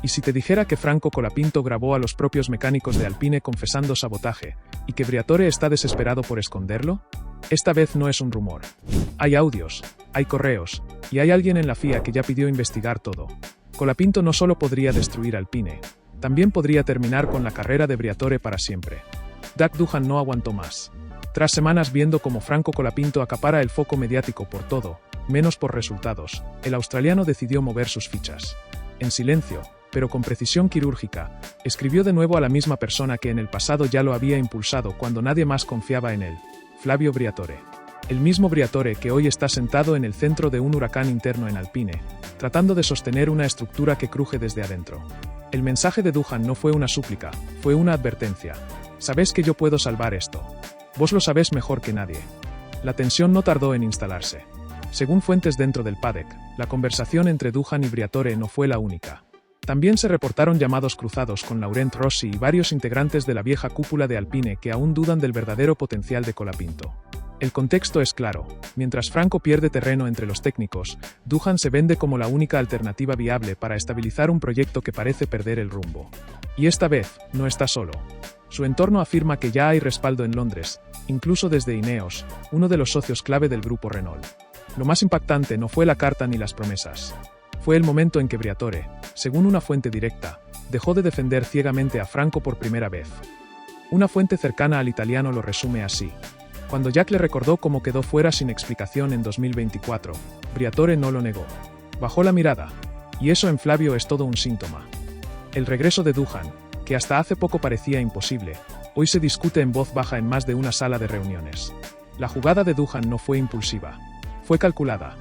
¿Y si te dijera que Franco Colapinto grabó a los propios mecánicos de Alpine confesando sabotaje, y que Briatore está desesperado por esconderlo? Esta vez no es un rumor. Hay audios, hay correos, y hay alguien en la FIA que ya pidió investigar todo. Colapinto no solo podría destruir Alpine, también podría terminar con la carrera de Briatore para siempre. Jack Doohan no aguantó más. Tras semanas viendo cómo Franco Colapinto acapara el foco mediático por todo, menos por resultados, el australiano decidió mover sus fichas. En silencio, pero con precisión quirúrgica, escribió de nuevo a la misma persona que en el pasado ya lo había impulsado cuando nadie más confiaba en él, Flavio Briatore. El mismo Briatore que hoy está sentado en el centro de un huracán interno en Alpine, tratando de sostener una estructura que cruje desde adentro. El mensaje de Doohan no fue una súplica, fue una advertencia. Sabes que yo puedo salvar esto. Vos lo sabés mejor que nadie. La tensión no tardó en instalarse. Según fuentes dentro del paddock, la conversación entre Doohan y Briatore no fue la única. También se reportaron llamados cruzados con Laurent Rossi y varios integrantes de la vieja cúpula de Alpine que aún dudan del verdadero potencial de Colapinto. El contexto es claro. Mientras Franco pierde terreno entre los técnicos, Doohan se vende como la única alternativa viable para estabilizar un proyecto que parece perder el rumbo. Y esta vez, no está solo. Su entorno afirma que ya hay respaldo en Londres, incluso desde Ineos, uno de los socios clave del grupo Renault. Lo más impactante no fue la carta ni las promesas. Fue el momento en que Briatore, según una fuente directa, dejó de defender ciegamente a Franco por primera vez. Una fuente cercana al italiano lo resume así. Cuando Jack le recordó cómo quedó fuera sin explicación en 2024, Briatore no lo negó. Bajó la mirada. Y eso en Flavio es todo un síntoma. El regreso de Doohan, que hasta hace poco parecía imposible, hoy se discute en voz baja en más de una sala de reuniones. La jugada de Doohan no fue impulsiva. Fue calculada.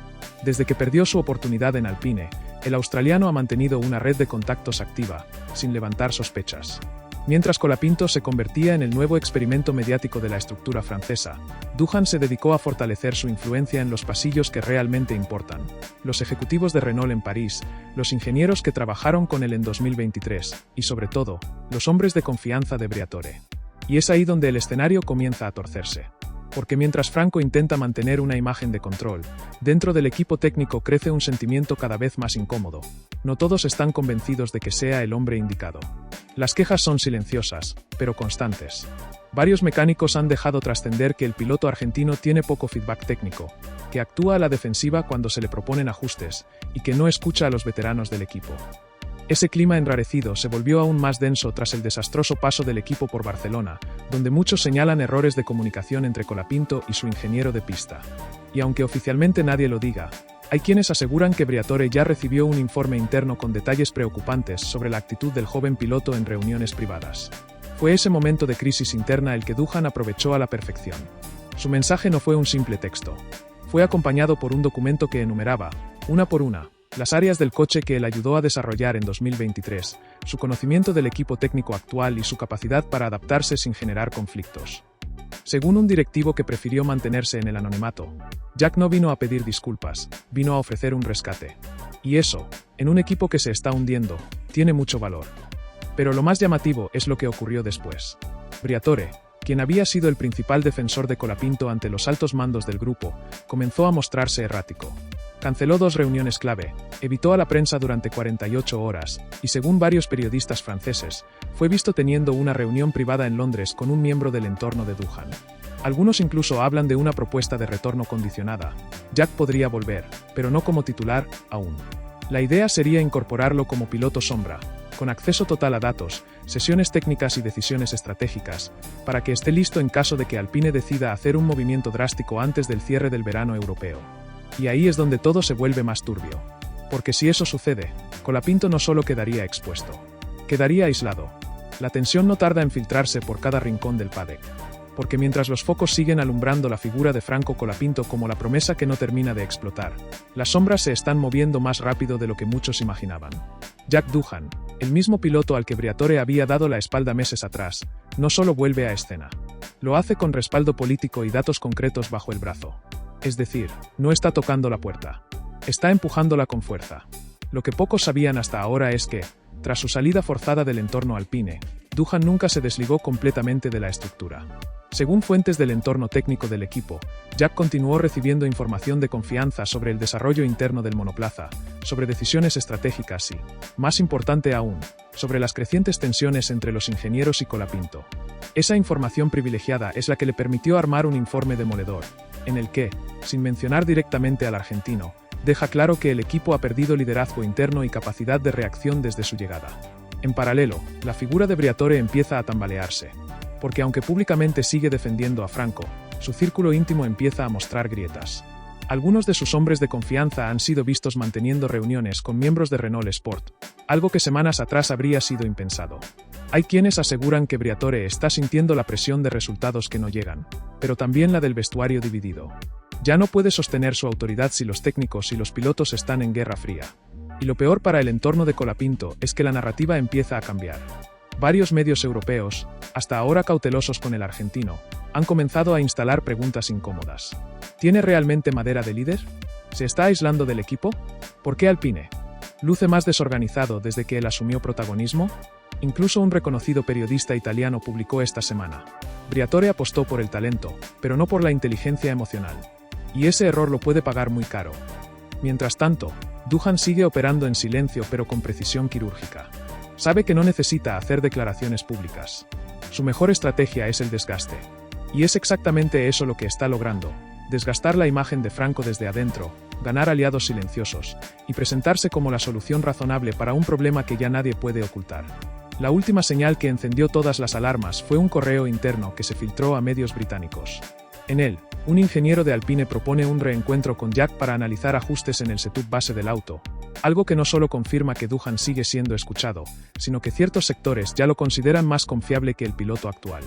Desde que perdió su oportunidad en Alpine, el australiano ha mantenido una red de contactos activa, sin levantar sospechas. Mientras Colapinto se convertía en el nuevo experimento mediático de la estructura francesa, Doohan se dedicó a fortalecer su influencia en los pasillos que realmente importan. Los ejecutivos de Renault en París, los ingenieros que trabajaron con él en 2023, y sobre todo, los hombres de confianza de Briatore. Y es ahí donde el escenario comienza a torcerse. Porque mientras Franco intenta mantener una imagen de control, dentro del equipo técnico crece un sentimiento cada vez más incómodo. No todos están convencidos de que sea el hombre indicado. Las quejas son silenciosas, pero constantes. Varios mecánicos han dejado trascender que el piloto argentino tiene poco feedback técnico, que actúa a la defensiva cuando se le proponen ajustes, y que no escucha a los veteranos del equipo. Ese clima enrarecido se volvió aún más denso tras el desastroso paso del equipo por Barcelona, donde muchos señalan errores de comunicación entre Colapinto y su ingeniero de pista. Y aunque oficialmente nadie lo diga, hay quienes aseguran que Briatore ya recibió un informe interno con detalles preocupantes sobre la actitud del joven piloto en reuniones privadas. Fue ese momento de crisis interna el que Doohan aprovechó a la perfección. Su mensaje no fue un simple texto. Fue acompañado por un documento que enumeraba, una por una, las áreas del coche que él ayudó a desarrollar en 2023, su conocimiento del equipo técnico actual y su capacidad para adaptarse sin generar conflictos. Según un directivo que prefirió mantenerse en el anonimato, Jack no vino a pedir disculpas, vino a ofrecer un rescate. Y eso, en un equipo que se está hundiendo, tiene mucho valor. Pero lo más llamativo es lo que ocurrió después. Briatore, quien había sido el principal defensor de Colapinto ante los altos mandos del grupo, comenzó a mostrarse errático. Canceló 2 reuniones clave, evitó a la prensa durante 48 horas, y según varios periodistas franceses, fue visto teniendo una reunión privada en Londres con un miembro del entorno de Doohan. Algunos incluso hablan de una propuesta de retorno condicionada. Jack podría volver, pero no como titular, aún. La idea sería incorporarlo como piloto sombra, con acceso total a datos, sesiones técnicas y decisiones estratégicas, para que esté listo en caso de que Alpine decida hacer un movimiento drástico antes del cierre del verano europeo. Y ahí es donde todo se vuelve más turbio. Porque si eso sucede, Colapinto no solo quedaría expuesto, quedaría aislado. La tensión no tarda en filtrarse por cada rincón del paddock. Porque mientras los focos siguen alumbrando la figura de Franco Colapinto como la promesa que no termina de explotar, las sombras se están moviendo más rápido de lo que muchos imaginaban. Jack Doohan, el mismo piloto al que Briatore había dado la espalda meses atrás, no solo vuelve a escena. Lo hace con respaldo político y datos concretos bajo el brazo. Es decir, no está tocando la puerta. Está empujándola con fuerza. Lo que pocos sabían hasta ahora es que, tras su salida forzada del entorno Alpine, Doohan nunca se desligó completamente de la estructura. Según fuentes del entorno técnico del equipo, Jack continuó recibiendo información de confianza sobre el desarrollo interno del monoplaza, sobre decisiones estratégicas y, más importante aún, sobre las crecientes tensiones entre los ingenieros y Colapinto. Esa información privilegiada es la que le permitió armar un informe demoledor, en el que, sin mencionar directamente al argentino, deja claro que el equipo ha perdido liderazgo interno y capacidad de reacción desde su llegada. En paralelo, la figura de Briatore empieza a tambalearse, porque aunque públicamente sigue defendiendo a Franco, su círculo íntimo empieza a mostrar grietas. Algunos de sus hombres de confianza han sido vistos manteniendo reuniones con miembros de Renault Sport, algo que semanas atrás habría sido impensado. Hay quienes aseguran que Briatore está sintiendo la presión de resultados que no llegan, pero también la del vestuario dividido. Ya no puede sostener su autoridad si los técnicos y los pilotos están en guerra fría. Y lo peor para el entorno de Colapinto es que la narrativa empieza a cambiar. Varios medios europeos, hasta ahora cautelosos con el argentino, han comenzado a instalar preguntas incómodas. ¿Tiene realmente madera de líder? ¿Se está aislando del equipo? ¿Por qué Alpine luce más desorganizado desde que él asumió protagonismo? Incluso un reconocido periodista italiano publicó esta semana: Briatore apostó por el talento, pero no por la inteligencia emocional. Y ese error lo puede pagar muy caro. Mientras tanto, Doohan sigue operando en silencio pero con precisión quirúrgica. Sabe que no necesita hacer declaraciones públicas. Su mejor estrategia es el desgaste. Y es exactamente eso lo que está logrando: desgastar la imagen de Franco desde adentro, ganar aliados silenciosos, y presentarse como la solución razonable para un problema que ya nadie puede ocultar. La última señal que encendió todas las alarmas fue un correo interno que se filtró a medios británicos. En él, un ingeniero de Alpine propone un reencuentro con Jack para analizar ajustes en el setup base del auto, algo que no solo confirma que Doohan sigue siendo escuchado, sino que ciertos sectores ya lo consideran más confiable que el piloto actual.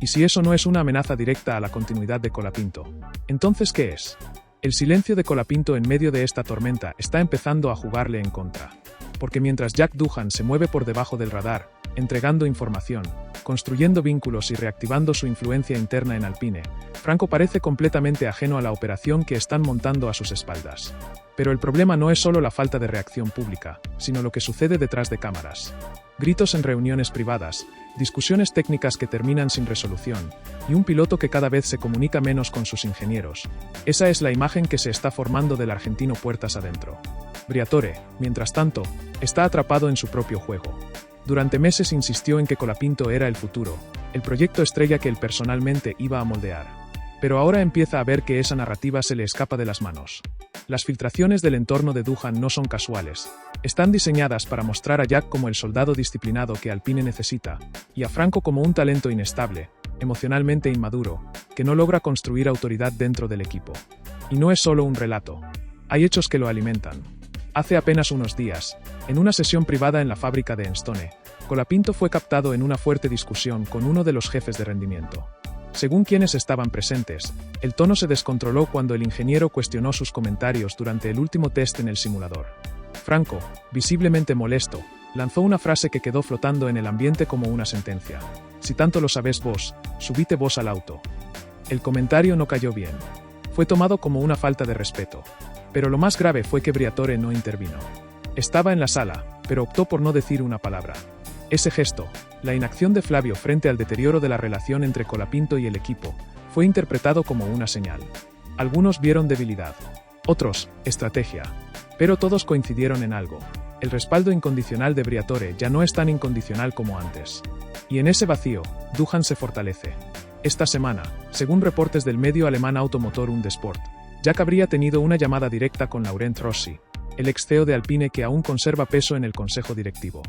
Y si eso no es una amenaza directa a la continuidad de Colapinto, ¿entonces qué es? El silencio de Colapinto en medio de esta tormenta está empezando a jugarle en contra. Porque mientras Jack Doohan se mueve por debajo del radar, entregando información, construyendo vínculos y reactivando su influencia interna en Alpine, Franco parece completamente ajeno a la operación que están montando a sus espaldas. Pero el problema no es solo la falta de reacción pública, sino lo que sucede detrás de cámaras. Gritos en reuniones privadas, discusiones técnicas que terminan sin resolución, y un piloto que cada vez se comunica menos con sus ingenieros. Esa es la imagen que se está formando del argentino puertas adentro. Briatore, mientras tanto, está atrapado en su propio juego. Durante meses insistió en que Colapinto era el futuro, el proyecto estrella que él personalmente iba a moldear. Pero ahora empieza a ver que esa narrativa se le escapa de las manos. Las filtraciones del entorno de Doohan no son casuales. Están diseñadas para mostrar a Jack como el soldado disciplinado que Alpine necesita, y a Franco como un talento inestable, emocionalmente inmaduro, que no logra construir autoridad dentro del equipo. Y no es solo un relato. Hay hechos que lo alimentan. Hace apenas unos días, en una sesión privada en la fábrica de Enstone, Colapinto fue captado en una fuerte discusión con uno de los jefes de rendimiento. Según quienes estaban presentes, el tono se descontroló cuando el ingeniero cuestionó sus comentarios durante el último test en el simulador. Franco, visiblemente molesto, lanzó una frase que quedó flotando en el ambiente como una sentencia: «Si tanto lo sabés vos, subite vos al auto». El comentario no cayó bien. Fue tomado como una falta de respeto. Pero lo más grave fue que Briatore no intervino. Estaba en la sala, pero optó por no decir una palabra. Ese gesto, la inacción de Flavio frente al deterioro de la relación entre Colapinto y el equipo, fue interpretado como una señal. Algunos vieron debilidad, otros, estrategia. Pero todos coincidieron en algo: el respaldo incondicional de Briatore ya no es tan incondicional como antes. Y en ese vacío, Doohan se fortalece. Esta semana, según reportes del medio alemán Automotor und Sport, Jack habría tenido una llamada directa con Laurent Rossi, el ex CEO de Alpine que aún conserva peso en el consejo directivo.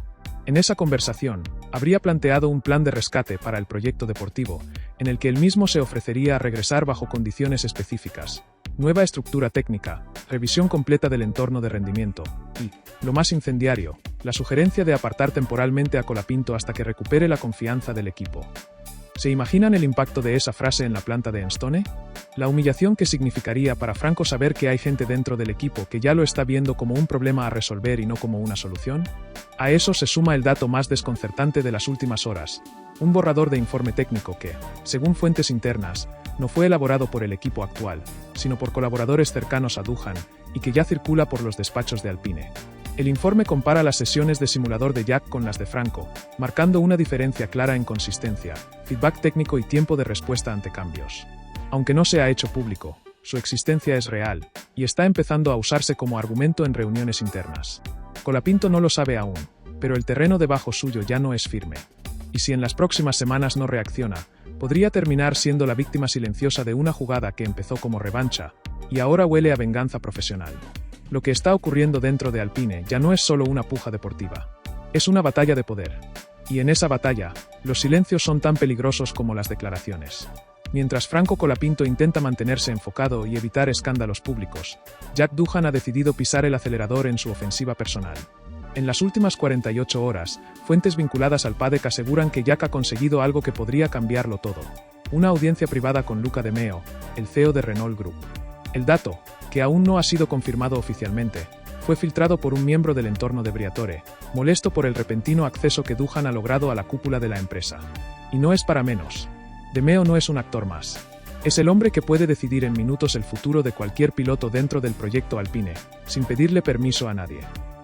En esa conversación, habría planteado un plan de rescate para el proyecto deportivo, en el que él mismo se ofrecería a regresar bajo condiciones específicas, nueva estructura técnica, revisión completa del entorno de rendimiento, y, lo más incendiario, la sugerencia de apartar temporalmente a Colapinto hasta que recupere la confianza del equipo. ¿Se imaginan el impacto de esa frase en la planta de Enstone? La humillación que significaría para Franco saber que hay gente dentro del equipo que ya lo está viendo como un problema a resolver y no como una solución. A eso se suma el dato más desconcertante de las últimas horas: un borrador de informe técnico que, según fuentes internas, no fue elaborado por el equipo actual, sino por colaboradores cercanos a Doohan, y que ya circula por los despachos de Alpine. El informe compara las sesiones de simulador de Jack con las de Franco, marcando una diferencia clara en consistencia, feedback técnico y tiempo de respuesta ante cambios. Aunque no se ha hecho público, su existencia es real, y está empezando a usarse como argumento en reuniones internas. Colapinto no lo sabe aún, pero el terreno debajo suyo ya no es firme. Y si en las próximas semanas no reacciona, podría terminar siendo la víctima silenciosa de una jugada que empezó como revancha, y ahora huele a venganza profesional. Lo que está ocurriendo dentro de Alpine ya no es solo una puja deportiva. Es una batalla de poder. Y en esa batalla, los silencios son tan peligrosos como las declaraciones. Mientras Franco Colapinto intenta mantenerse enfocado y evitar escándalos públicos, Jack Doohan ha decidido pisar el acelerador en su ofensiva personal. En las últimas 48 horas, fuentes vinculadas al paddock aseguran que Jack ha conseguido algo que podría cambiarlo todo. Una audiencia privada con Luca De Meo, el CEO de Renault Group. El dato, que aún no ha sido confirmado oficialmente, fue filtrado por un miembro del entorno de Briatore, molesto por el repentino acceso que Doohan ha logrado a la cúpula de la empresa. Y no es para menos. De Meo no es un actor más. Es el hombre que puede decidir en minutos el futuro de cualquier piloto dentro del proyecto Alpine, sin pedirle permiso a nadie.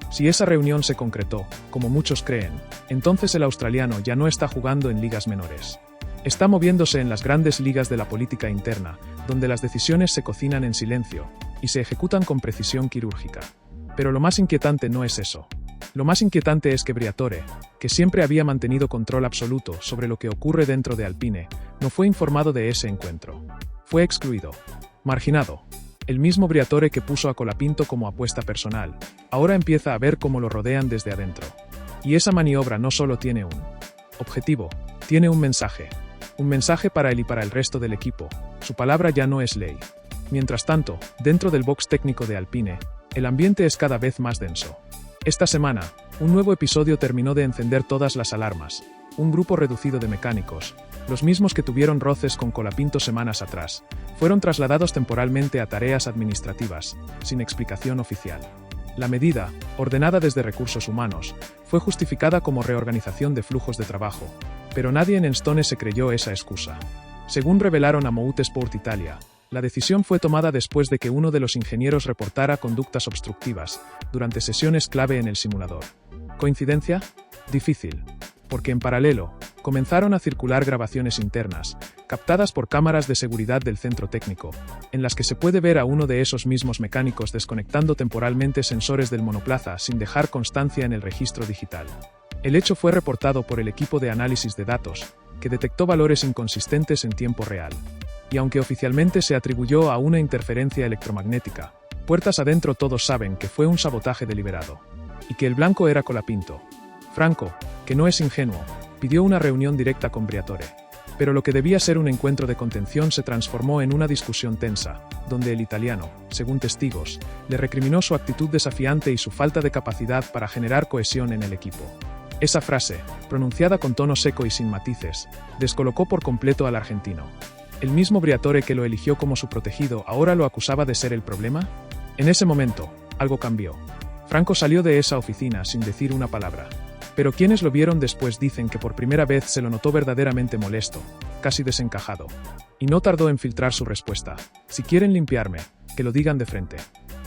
Si esa reunión se concretó, como muchos creen, entonces el australiano ya no está jugando en ligas menores. Está moviéndose en las grandes ligas de la política interna, donde las decisiones se cocinan en silencio, y se ejecutan con precisión quirúrgica. Pero lo más inquietante no es eso. Lo más inquietante es que Briatore, que siempre había mantenido control absoluto sobre lo que ocurre dentro de Alpine, no fue informado de ese encuentro. Fue excluido. Marginado. El mismo Briatore que puso a Colapinto como apuesta personal, ahora empieza a ver cómo lo rodean desde adentro. Y esa maniobra no solo tiene un objetivo, tiene un mensaje. Un mensaje para él y para el resto del equipo. Su palabra ya no es ley. Mientras tanto, dentro del box técnico de Alpine, el ambiente es cada vez más denso. Esta semana, un nuevo episodio terminó de encender todas las alarmas. Un grupo reducido de mecánicos, los mismos que tuvieron roces con Colapinto semanas atrás, fueron trasladados temporalmente a tareas administrativas, sin explicación oficial. La medida, ordenada desde Recursos Humanos, fue justificada como reorganización de flujos de trabajo, pero nadie en Enstone se creyó esa excusa. Según revelaron a Motorsport Italia, la decisión fue tomada después de que uno de los ingenieros reportara conductas obstructivas durante sesiones clave en el simulador. ¿Coincidencia? Difícil. Porque en paralelo, comenzaron a circular grabaciones internas, captadas por cámaras de seguridad del centro técnico, en las que se puede ver a uno de esos mismos mecánicos desconectando temporalmente sensores del monoplaza sin dejar constancia en el registro digital. El hecho fue reportado por el equipo de análisis de datos, que detectó valores inconsistentes en tiempo real. Y aunque oficialmente se atribuyó a una interferencia electromagnética, puertas adentro todos saben que fue un sabotaje deliberado. Y que el blanco era Colapinto. Franco, que no es ingenuo, pidió una reunión directa con Briatore. Pero lo que debía ser un encuentro de contención se transformó en una discusión tensa, donde el italiano, según testigos, le recriminó su actitud desafiante y su falta de capacidad para generar cohesión en el equipo. Esa frase, pronunciada con tono seco y sin matices, descolocó por completo al argentino. ¿El mismo Briatore que lo eligió como su protegido ahora lo acusaba de ser el problema? En ese momento, algo cambió. Franco salió de esa oficina sin decir una palabra. Pero quienes lo vieron después dicen que por primera vez se lo notó verdaderamente molesto, casi desencajado. Y no tardó en filtrar su respuesta. Si quieren limpiarme, que lo digan de frente.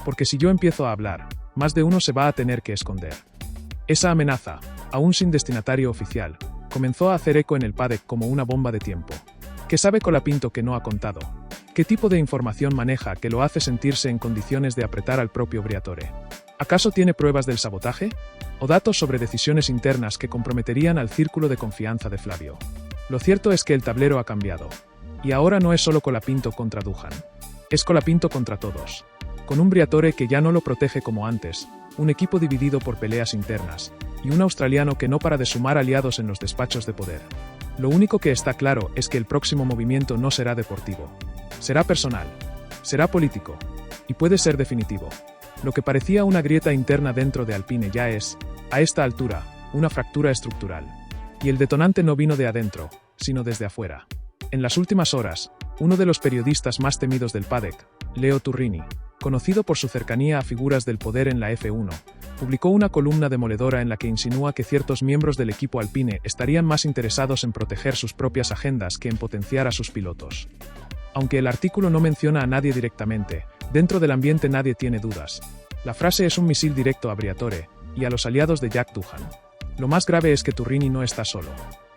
Porque si yo empiezo a hablar, más de uno se va a tener que esconder. Esa amenaza, aún sin destinatario oficial, comenzó a hacer eco en el paddock como una bomba de tiempo. ¿Qué sabe Colapinto que no ha contado? ¿Qué tipo de información maneja que lo hace sentirse en condiciones de apretar al propio Briatore? ¿Acaso tiene pruebas del sabotaje? ¿O datos sobre decisiones internas que comprometerían al círculo de confianza de Flavio? Lo cierto es que el tablero ha cambiado. Y ahora no es solo Colapinto contra Doohan. Es Colapinto contra todos. Con un Briatore que ya no lo protege como antes, un equipo dividido por peleas internas, y un australiano que no para de sumar aliados en los despachos de poder. Lo único que está claro es que el próximo movimiento no será deportivo. Será personal. Será político. Y puede ser definitivo. Lo que parecía una grieta interna dentro de Alpine ya es, a esta altura, una fractura estructural. Y el detonante no vino de adentro, sino desde afuera. En las últimas horas, uno de los periodistas más temidos del paddock, Leo Turrini, conocido por su cercanía a figuras del poder en la F1, publicó una columna demoledora en la que insinúa que ciertos miembros del equipo Alpine estarían más interesados en proteger sus propias agendas que en potenciar a sus pilotos. Aunque el artículo no menciona a nadie directamente, dentro del ambiente nadie tiene dudas. La frase es un misil directo a Briatore, y a los aliados de Jack Doohan. Lo más grave es que Turrini no está solo.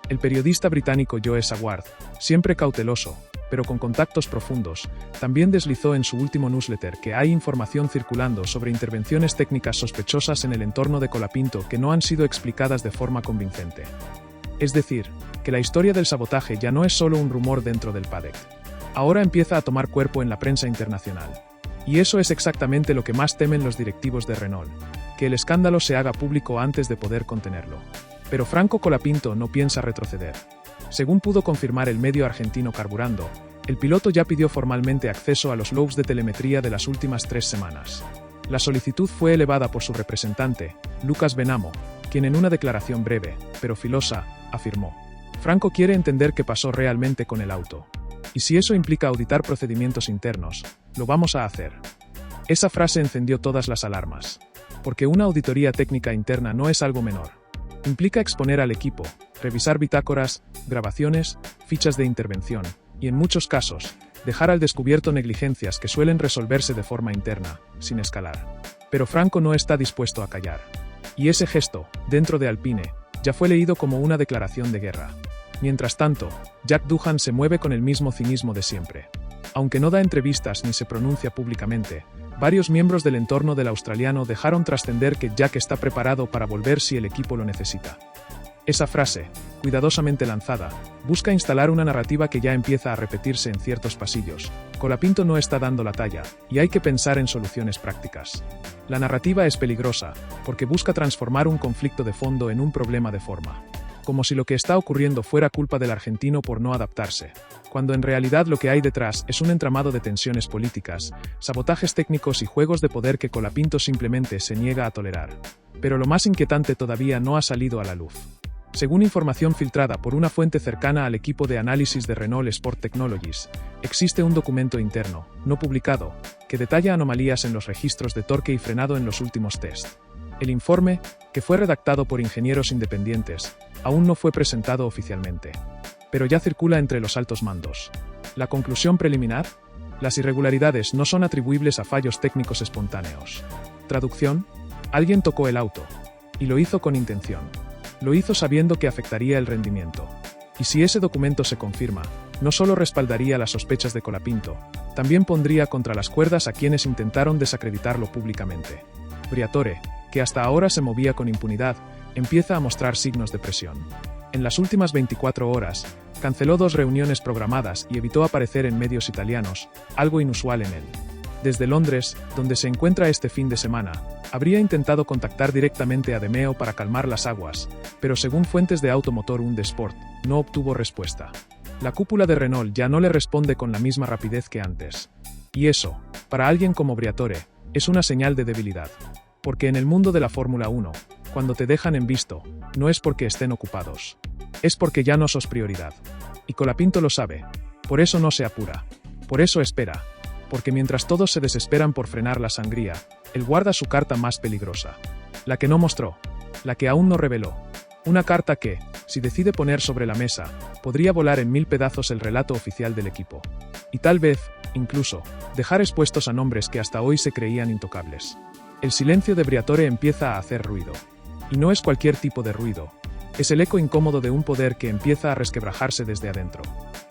El periodista británico Joe Saward, siempre cauteloso, pero con contactos profundos, también deslizó en su último newsletter que hay información circulando sobre intervenciones técnicas sospechosas en el entorno de Colapinto que no han sido explicadas de forma convincente. Es decir, que la historia del sabotaje ya no es solo un rumor dentro del paddock. Ahora empieza a tomar cuerpo en la prensa internacional. Y eso es exactamente lo que más temen los directivos de Renault, que el escándalo se haga público antes de poder contenerlo. Pero Franco Colapinto no piensa retroceder. Según pudo confirmar el medio argentino Carburando, el piloto ya pidió formalmente acceso a los logs de telemetría de las últimas 3 semanas. La solicitud fue elevada por su representante, Lucas Benamo, quien en una declaración breve, pero filosa, afirmó: Franco quiere entender qué pasó realmente con el auto. Y si eso implica auditar procedimientos internos, lo vamos a hacer. Esa frase encendió todas las alarmas. Porque una auditoría técnica interna no es algo menor. Implica exponer al equipo, revisar bitácoras, grabaciones, fichas de intervención, y en muchos casos, dejar al descubierto negligencias que suelen resolverse de forma interna, sin escalar. Pero Franco no está dispuesto a callar. Y ese gesto, dentro de Alpine, ya fue leído como una declaración de guerra. Mientras tanto, Jack Doohan se mueve con el mismo cinismo de siempre. Aunque no da entrevistas ni se pronuncia públicamente, varios miembros del entorno del australiano dejaron trascender que Jack está preparado para volver si el equipo lo necesita. Esa frase, cuidadosamente lanzada, busca instalar una narrativa que ya empieza a repetirse en ciertos pasillos. Colapinto no está dando la talla, y hay que pensar en soluciones prácticas. La narrativa es peligrosa, porque busca transformar un conflicto de fondo en un problema de forma. Como si lo que está ocurriendo fuera culpa del argentino por no adaptarse, cuando en realidad lo que hay detrás es un entramado de tensiones políticas, sabotajes técnicos y juegos de poder que Colapinto simplemente se niega a tolerar. Pero lo más inquietante todavía no ha salido a la luz. Según información filtrada por una fuente cercana al equipo de análisis de Renault Sport Technologies, existe un documento interno, no publicado, que detalla anomalías en los registros de torque y frenado en los últimos test. El informe, que fue redactado por ingenieros independientes, aún no fue presentado oficialmente. Pero ya circula entre los altos mandos. ¿La conclusión preliminar? Las irregularidades no son atribuibles a fallos técnicos espontáneos. Traducción: alguien tocó el auto. Y lo hizo con intención. Lo hizo sabiendo que afectaría el rendimiento. Y si ese documento se confirma, no solo respaldaría las sospechas de Colapinto, también pondría contra las cuerdas a quienes intentaron desacreditarlo públicamente. Briatore, que hasta ahora se movía con impunidad, empieza a mostrar signos de presión. En las últimas 24 horas, canceló 2 reuniones programadas y evitó aparecer en medios italianos, algo inusual en él. Desde Londres, donde se encuentra este fin de semana, habría intentado contactar directamente a De Meo para calmar las aguas, pero según fuentes de Automotor und Sport, no obtuvo respuesta. La cúpula de Renault ya no le responde con la misma rapidez que antes. Y eso, para alguien como Briatore, es una señal de debilidad. Porque en el mundo de la Fórmula 1, cuando te dejan en visto, no es porque estén ocupados. Es porque ya no sos prioridad. Y Colapinto lo sabe. Por eso no se apura. Por eso espera. Porque mientras todos se desesperan por frenar la sangría, él guarda su carta más peligrosa. La que no mostró. La que aún no reveló. Una carta que, si decide poner sobre la mesa, podría volar en 1000 pedazos el relato oficial del equipo. Y tal vez, incluso, dejar expuestos a nombres que hasta hoy se creían intocables. El silencio de Briatore empieza a hacer ruido. Y no es cualquier tipo de ruido. Es el eco incómodo de un poder que empieza a resquebrajarse desde adentro.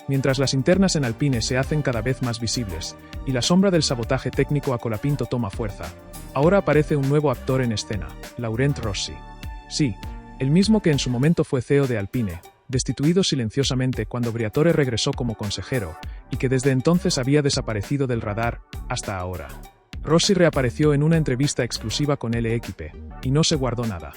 Mientras las internas en Alpine se hacen cada vez más visibles, y la sombra del sabotaje técnico a Colapinto toma fuerza, ahora aparece un nuevo actor en escena, Laurent Rossi. Sí, el mismo que en su momento fue CEO de Alpine, destituido silenciosamente cuando Briatore regresó como consejero, y que desde entonces había desaparecido del radar, hasta ahora. Rossi reapareció en una entrevista exclusiva con L'Équipe, y no se guardó nada.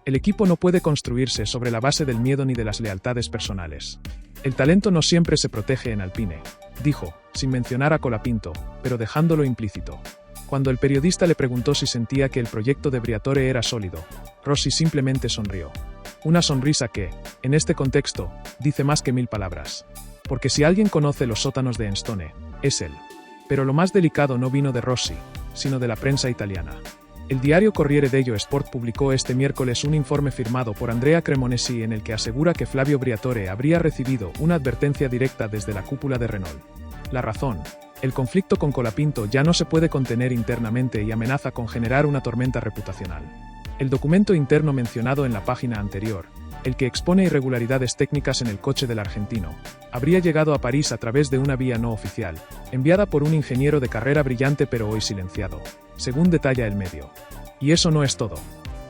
El equipo no puede construirse sobre la base del miedo ni de las lealtades personales. El talento no siempre se protege en Alpine, dijo, sin mencionar a Colapinto, pero dejándolo implícito. Cuando el periodista le preguntó si sentía que el proyecto de Briatore era sólido, Rossi simplemente sonrió. Una sonrisa que, en este contexto, dice más que 1000 palabras. Porque si alguien conoce los sótanos de Enstone, es él. Pero lo más delicado no vino de Rossi, sino de la prensa italiana. El diario Corriere dello Sport publicó este miércoles un informe firmado por Andrea Cremonesi en el que asegura que Flavio Briatore habría recibido una advertencia directa desde la cúpula de Renault. La razón: el conflicto con Colapinto ya no se puede contener internamente y amenaza con generar una tormenta reputacional. El documento interno mencionado en la página anterior, el que expone irregularidades técnicas en el coche del argentino, habría llegado a París a través de una vía no oficial, enviada por un ingeniero de carrera brillante pero hoy silenciado, según detalla el medio. Y eso no es todo.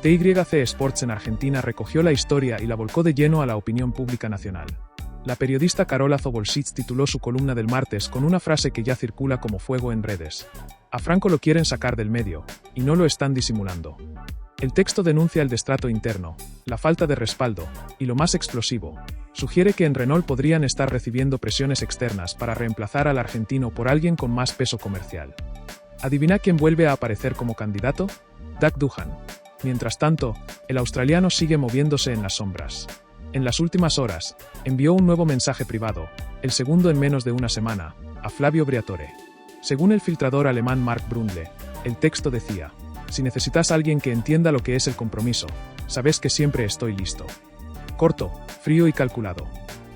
TYC Sports en Argentina recogió la historia y la volcó de lleno a la opinión pública nacional. La periodista Carola Zobolsich tituló su columna del martes con una frase que ya circula como fuego en redes. A Franco lo quieren sacar del medio, y no lo están disimulando. El texto denuncia el destrato interno, la falta de respaldo, y lo más explosivo, sugiere que en Renault podrían estar recibiendo presiones externas para reemplazar al argentino por alguien con más peso comercial. ¿Adivina quién vuelve a aparecer como candidato? Doug Duhan. Mientras tanto, el australiano sigue moviéndose en las sombras. En las últimas horas, envió un nuevo mensaje privado, el segundo en menos de una semana, a Flavio Briatore. Según el filtrador alemán Mark Brundle, el texto decía: si necesitas a alguien que entienda lo que es el compromiso, sabes que siempre estoy listo. Corto, frío y calculado.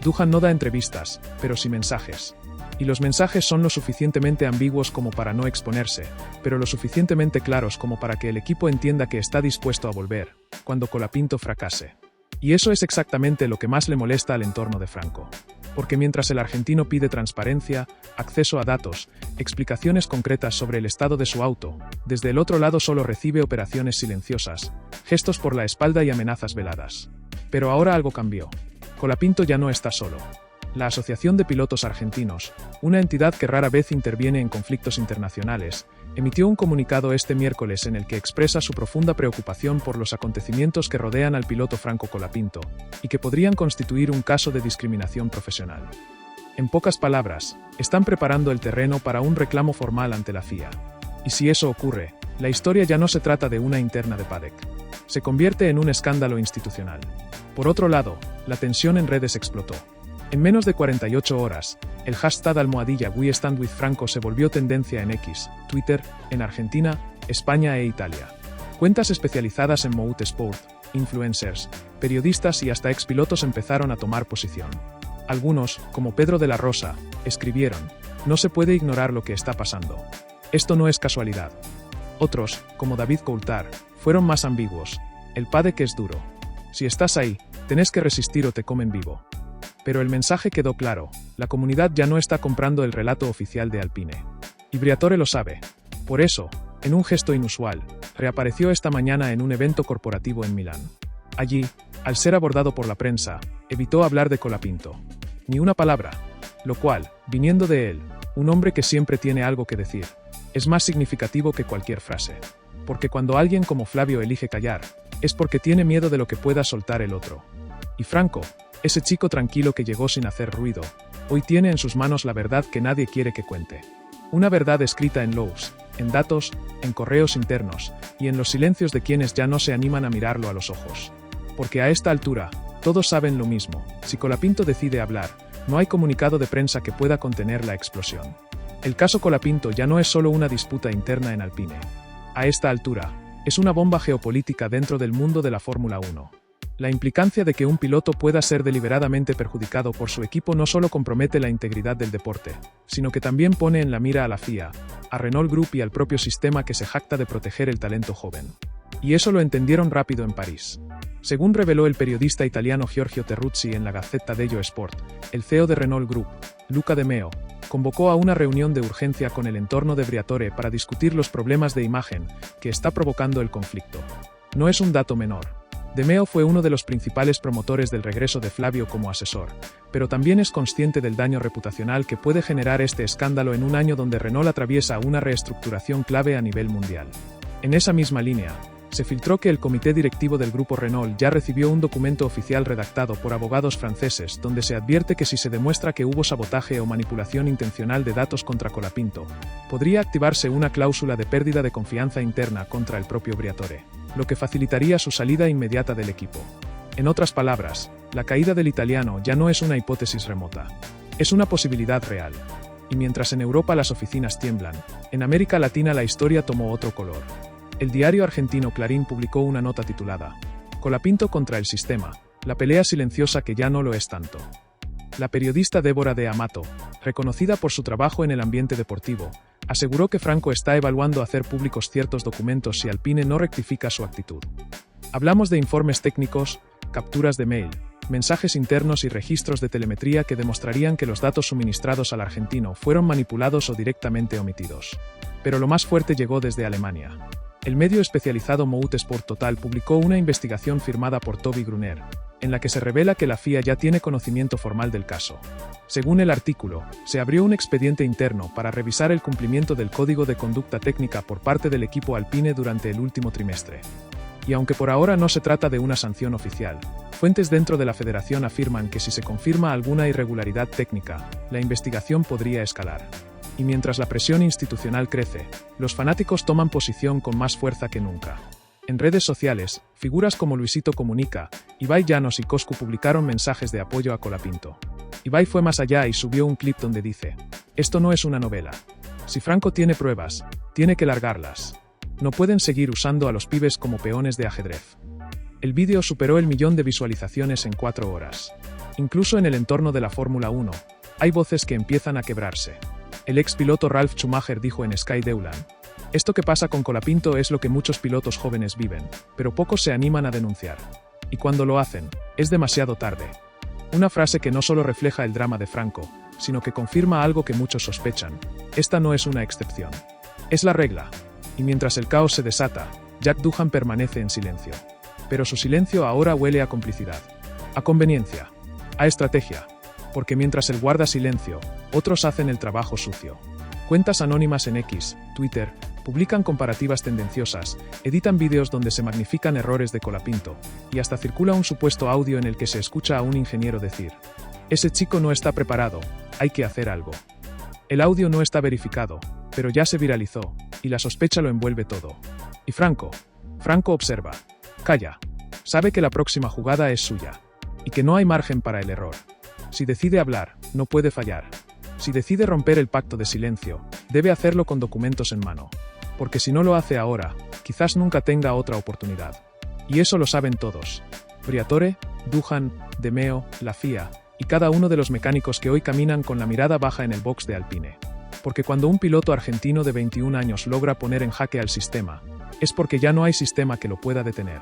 Duhan no da entrevistas, pero sí mensajes. Y los mensajes son lo suficientemente ambiguos como para no exponerse, pero lo suficientemente claros como para que el equipo entienda que está dispuesto a volver, cuando Colapinto fracase. Y eso es exactamente lo que más le molesta al entorno de Franco. Porque mientras el argentino pide transparencia, acceso a datos, explicaciones concretas sobre el estado de su auto, desde el otro lado solo recibe operaciones silenciosas, gestos por la espalda y amenazas veladas. Pero ahora algo cambió. Colapinto ya no está solo. La Asociación de Pilotos Argentinos, una entidad que rara vez interviene en conflictos internacionales, emitió un comunicado este miércoles en el que expresa su profunda preocupación por los acontecimientos que rodean al piloto Franco Colapinto, y que podrían constituir un caso de discriminación profesional. En pocas palabras, están preparando el terreno para un reclamo formal ante la FIA. Y si eso ocurre, la historia ya no se trata de una interna de paddock. Se convierte en un escándalo institucional. Por otro lado, la tensión en redes explotó. En menos de 48 horas, el hashtag #WeStandWithFranco se volvió tendencia en X, Twitter, en Argentina, España e Italia. Cuentas especializadas en motorsport, influencers, periodistas y hasta expilotos empezaron a tomar posición. Algunos, como Pedro de la Rosa, escribieron: no se puede ignorar lo que está pasando. Esto no es casualidad. Otros, como David Coulthard, fueron más ambiguos: el paddock es duro. Si estás ahí, tenés que resistir o te comen vivo. Pero el mensaje quedó claro: la comunidad ya no está comprando el relato oficial de Alpine. Y Briatore lo sabe. Por eso, en un gesto inusual, reapareció esta mañana en un evento corporativo en Milán. Allí, al ser abordado por la prensa, evitó hablar de Colapinto. Ni una palabra. Lo cual, viniendo de él, un hombre que siempre tiene algo que decir, es más significativo que cualquier frase. Porque cuando alguien como Flavio elige callar, es porque tiene miedo de lo que pueda soltar el otro. Y Franco, ese chico tranquilo que llegó sin hacer ruido, hoy tiene en sus manos la verdad que nadie quiere que cuente. Una verdad escrita en logs, en datos, en correos internos, y en los silencios de quienes ya no se animan a mirarlo a los ojos. Porque a esta altura, todos saben lo mismo: si Colapinto decide hablar, no hay comunicado de prensa que pueda contener la explosión. El caso Colapinto ya no es solo una disputa interna en Alpine. A esta altura, es una bomba geopolítica dentro del mundo de la Fórmula 1. La implicancia de que un piloto pueda ser deliberadamente perjudicado por su equipo no solo compromete la integridad del deporte, sino que también pone en la mira a la FIA, a Renault Group y al propio sistema que se jacta de proteger el talento joven. Y eso lo entendieron rápido en París. Según reveló el periodista italiano Giorgio Terruzzi en la Gazzetta dello Sport, el CEO de Renault Group, Luca De Meo, convocó a una reunión de urgencia con el entorno de Briatore para discutir los problemas de imagen que está provocando el conflicto. No es un dato menor. De Meo fue uno de los principales promotores del regreso de Flavio como asesor, pero también es consciente del daño reputacional que puede generar este escándalo en un año donde Renault atraviesa una reestructuración clave a nivel mundial. En esa misma línea, se filtró que el comité directivo del grupo Renault ya recibió un documento oficial redactado por abogados franceses donde se advierte que si se demuestra que hubo sabotaje o manipulación intencional de datos contra Colapinto, podría activarse una cláusula de pérdida de confianza interna contra el propio Briatore, lo que facilitaría su salida inmediata del equipo. En otras palabras, la caída del italiano ya no es una hipótesis remota. Es una posibilidad real. Y mientras en Europa las oficinas tiemblan, en América Latina la historia tomó otro color. El diario argentino Clarín publicó una nota titulada «Colapinto contra el sistema, la pelea silenciosa que ya no lo es tanto». La periodista Débora de Amato, reconocida por su trabajo en el ambiente deportivo, Aseguró que Franco está evaluando hacer públicos ciertos documentos si Alpine no rectifica su actitud. Hablamos de informes técnicos, capturas de mail, mensajes internos y registros de telemetría que demostrarían que los datos suministrados al argentino fueron manipulados o directamente omitidos. Pero lo más fuerte llegó desde Alemania. El medio especializado Motorsport Total publicó una investigación firmada por Toby Gruner, en la que se revela que la FIA ya tiene conocimiento formal del caso. Según el artículo, se abrió un expediente interno para revisar el cumplimiento del código de conducta técnica por parte del equipo Alpine durante el último trimestre. Y aunque por ahora no se trata de una sanción oficial, fuentes dentro de la federación afirman que si se confirma alguna irregularidad técnica, la investigación podría escalar. Y mientras la presión institucional crece, los fanáticos toman posición con más fuerza que nunca. En redes sociales, figuras como Luisito Comunica, Ibai Llanos y Coscu publicaron mensajes de apoyo a Colapinto. Ibai fue más allá y subió un clip donde dice: "Esto no es una novela. Si Franco tiene pruebas, tiene que largarlas. No pueden seguir usando a los pibes como peones de ajedrez". El vídeo superó el 1.000.000 de visualizaciones en 4 horas. Incluso en el entorno de la Fórmula 1, hay voces que empiezan a quebrarse. El ex piloto Ralf Schumacher dijo en Sky Deutschland: "Esto que pasa con Colapinto es lo que muchos pilotos jóvenes viven, pero pocos se animan a denunciar. Y cuando lo hacen, es demasiado tarde". Una frase que no solo refleja el drama de Franco, sino que confirma algo que muchos sospechan: esta no es una excepción. Es la regla. Y mientras el caos se desata, Jack Doohan permanece en silencio. Pero su silencio ahora huele a complicidad, a conveniencia, a estrategia. Porque mientras él guarda silencio, otros hacen el trabajo sucio. Cuentas anónimas en X, Twitter, publican comparativas tendenciosas, editan vídeos donde se magnifican errores de Colapinto, y hasta circula un supuesto audio en el que se escucha a un ingeniero decir: "Ese chico no está preparado, hay que hacer algo". El audio no está verificado, pero ya se viralizó, y la sospecha lo envuelve todo. Y Franco observa, calla, sabe que la próxima jugada es suya, y que no hay margen para el error. Si decide hablar, no puede fallar. Si decide romper el pacto de silencio, debe hacerlo con documentos en mano. Porque si no lo hace ahora, quizás nunca tenga otra oportunidad. Y eso lo saben todos: Briatore, Doohan, De Meo, la FIA, y cada uno de los mecánicos que hoy caminan con la mirada baja en el box de Alpine. Porque cuando un piloto argentino de 21 años logra poner en jaque al sistema, es porque ya no hay sistema que lo pueda detener.